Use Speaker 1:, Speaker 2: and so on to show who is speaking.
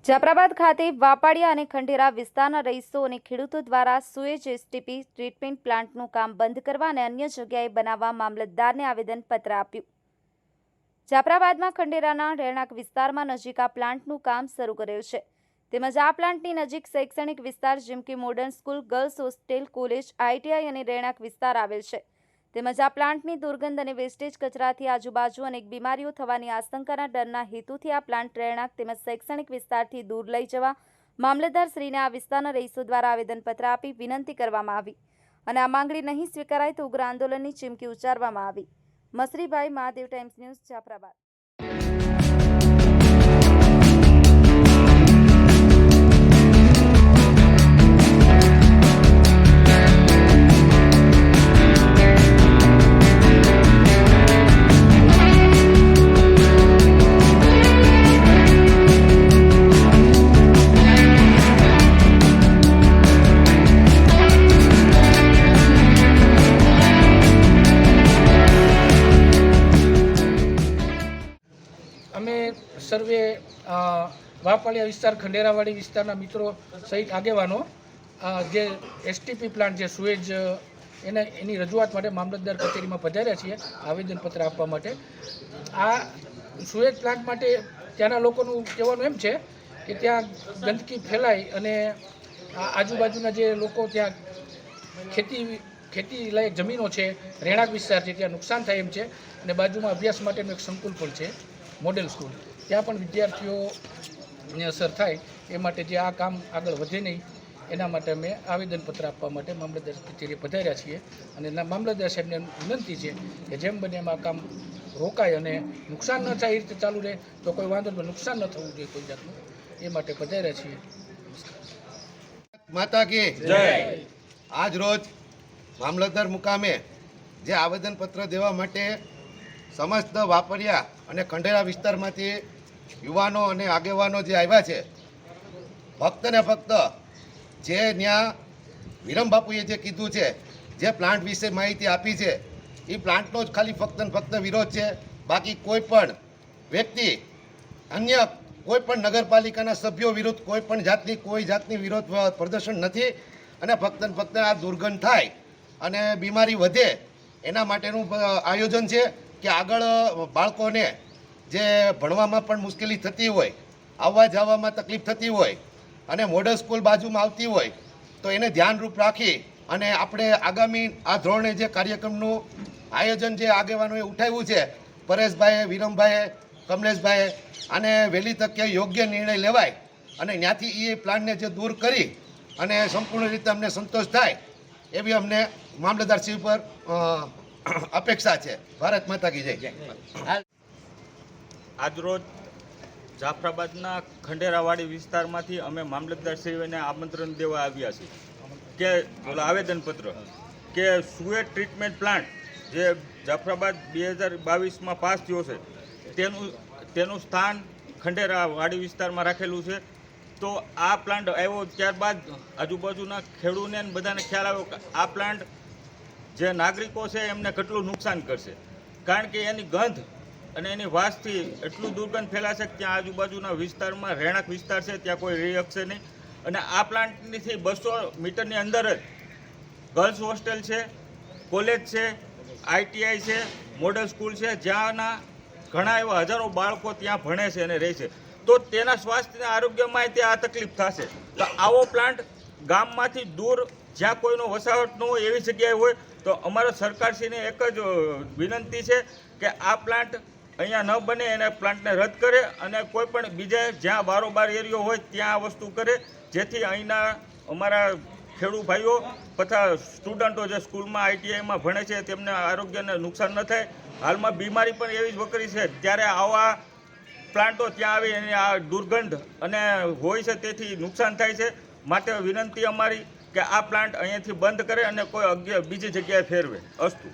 Speaker 1: જાફરાબાદ ખાતે વાપાડિયા અને ખંડેરા વિસ્તારના રહીશો અને ખેડૂતો દ્વારા સુએજ એસટીપી ટ્રીટમેન્ટ પ્લાન્ટનું કામ બંધ કરવા અને અન્ય જગ્યાએ બનાવવા મામલતદારને આવેદનપત્ર આપ્યું। જાફરાબાદમાં ખંડેરાના રહેણાંક વિસ્તારમાં નજીક આ પ્લાન્ટનું કામ શરૂ કરેલ છે, તેમજ આ પ્લાન્ટની નજીક શૈક્ષણિક વિસ્તાર જેમ કે modern school, girls hostel, college, ITI અને રહેણાંક વિસ્તાર આવેલ છે, તેમજ આ પ્લાન્ટની દુર્ગંધ અને વેસ્ટેજ કચરાથી આજુબાજુ અનેક બીમારીઓ થવાની આશંકાના ડરના હેતુથી આ પ્લાન્ટ રહેણાંક તેમજ શૈક્ષણિક વિસ્તારથી દૂર લઈ જવા મામલતદારશ્રીને આ વિસ્તારના રહીશો દ્વારા આવેદનપત્ર આપી વિનંતી કરવામાં આવી અને આ માંગણી નહીં સ્વીકારાય તો ઉગ્ર આંદોલનની ચીમકી ઉચ્ચારવામાં આવી। મસરીભાઈ, મહાદેવ ટાઈમ્સ ન્યૂઝ, જાફરાબાદ।
Speaker 2: અમે સર્વે વાપાડિયા વિસ્તાર, ખંડેરાવાડી વિસ્તારના મિત્રો સહિત આગેવાનો જે એસટીપી પ્લાન્ટ જે સુએજ એની રજૂઆત માટે મામલતદાર કચેરીમાં પધાર્યા છીએ આવેદનપત્ર આપવા માટે। આ સુએજ પ્લાન્ટ માટે ત્યાંના લોકોનું કહેવાનું એમ છે કે ત્યાં ગંદકી ફેલાય અને આજુબાજુના જે લોકો ત્યાં ખેતી લાયક જમીનો છે, રહેણાંક વિસ્તાર છે, ત્યાં નુકસાન થાય એમ છે અને બાજુમાં અભ્યાસ માટેનું એક સંકુલ પણ છે, મોડેલ સ્કૂલ, ત્યાં પણ વિદ્યાર્થીઓને અસર થાય એ માટે જે આ કામ આગળ વધે નહીં એના માટે અમે આવેદનપત્ર આપવા માટે મામલતદાર કચેરીએ પધાર્યા છીએ અને મામલતદાર સાહેબને વિનંતી છે કે જેમ બને એમાં કામ રોકાય અને નુકસાન ન થાય એ રીતે ચાલુ રહે તો કોઈ વાંધો નહીં, નુકસાન ન થવું જોઈએ કોઈ જાતનું, એ માટે પધાર્યા છીએ।
Speaker 3: માતા કી જય। આજ રોજ મામલતદાર મુકામે જે આવેદનપત્ર દેવા માટે સમસ્ત વાપરિયા અને ખંડેરા વિસ્તારમાંથી યુવાનો અને આગેવાનો જે આવ્યા છે, ફક્ત ને ફક્ત જે ત્યાં વિરમ બાપુએ જે કીધું છે, જે પ્લાન્ટ વિશે માહિતી આપી છે, એ પ્લાન્ટનો જ ખાલી ફક્ત ને ફક્ત વિરોધ છે। બાકી કોઈ પણ વ્યક્તિ, અન્ય કોઈ પણ નગરપાલિકાના સભ્યો વિરુદ્ધ કોઈ જાતની વિરોધ પ્રદર્શન નથી અને ફક્ત ને ફક્ત આ દુર્ગંધ થાય અને બીમારી વધે એના માટેનું આયોજન છે કે આગળ બાળકોને જે ભણવામાં પણ મુશ્કેલી થતી હોય, આવવા જવામાં તકલીફ થતી હોય અને મોડલ સ્કૂલ બાજુમાં આવતી હોય તો એને ધ્યાનરૂપ રાખી અને આપણે આગામી આ ધોરણે જે કાર્યક્રમનું આયોજન જે આગેવાનોએ ઉઠાવ્યું છે, પરેશભાઈએ, વિરમભાઈએ, કમલેશભાઈએ, અને વહેલી તકે યોગ્ય નિર્ણય લેવાય અને ત્યાંથી એ પ્લાનને જે દૂર કરી અને સંપૂર્ણ રીતે અમને સંતોષ થાય એવી અમને મામલતદારશ્રી પર અપેક્ષા છે। ભારત માતા કી જય।
Speaker 4: આજરોજ જાફરાબાદના ખંડેરાવાડી વિસ્તારમાંથી અમે મામલતદારશ્રીને આમંત્રણ દેવા આવ્યા છીએ કે આવેદનપત્ર કે સુએજ ટ્રીટમેન્ટ પ્લાન્ટ જે જાફરાબાદ 2022માં પાસ થયો છે તેનું સ્થાન ખંડેરાવાડી વિસ્તારમાં રાખેલું છે। તો આ પ્લાન્ટ આવ્યો ત્યારબાદ આજુબાજુના ખેડૂતોને બધાને ખ્યાલ આવ્યો કે આ પ્લાન્ટ જે નાગરિકો છે એમને કેટલું નુકસાન કરશે, કારણ કે એની ગંધ અને એની વાસથી એટલું દુર્ગંધ ફેલાશે કે ત્યાં આજુબાજુના વિસ્તારમાં રહેણાંક વિસ્તાર છે ત્યાં કોઈ રહી શકશે નહીં અને આ પ્લાન્ટથી 200 મીટરની અંદર જ ગર્લ્સ હોસ્ટેલ છે, કોલેજ છે, આઈટીઆઈ છે, મોડલ સ્કૂલ છે, જ્યાંના ઘણા એવા હજારો બાળકો ત્યાં ભણે છે અને રહે છે, તો તેના સ્વાસ્થ્યના આરોગ્યમાં ત્યાં આ તકલીફ થશે। તો આવો પ્લાન્ટ ગામમાંથી દૂર જ્યાં કોઈનો વસાહત ન હોય એવી જગ્યાએ હોય તો અમારા સરકારશ્રીને એક જ વિનંતી છે કે આ પ્લાન્ટ અહીંયા ન બને, એને પ્લાન્ટને રદ કરે અને કોઈ પણ બીજે જ્યાં બારોબાર એરિયો હોય ત્યાં આ વસ્તુ કરે, જેથી અહીંના અમારા ખેડૂત ભાઈઓ તથા સ્ટુડન્ટો જે સ્કૂલમાં આઈટીઆઈમાં ભણે છે તેમને આરોગ્યને નુકસાન ન થાય। હાલમાં બીમારી પણ એવી જ વકરી છે, ત્યારે આવા પ્લાન્ટો ત્યાં આવી અને આ દુર્ગંધ અને હોય છે તેથી નુકસાન થાય છે। માટે વિનંતી અમારી કે આ પ્લાન્ટ અહીંયાથી બંધ કરે અને કોઈ બીજી જગ્યાએ ફેરવે। અસ્તુ।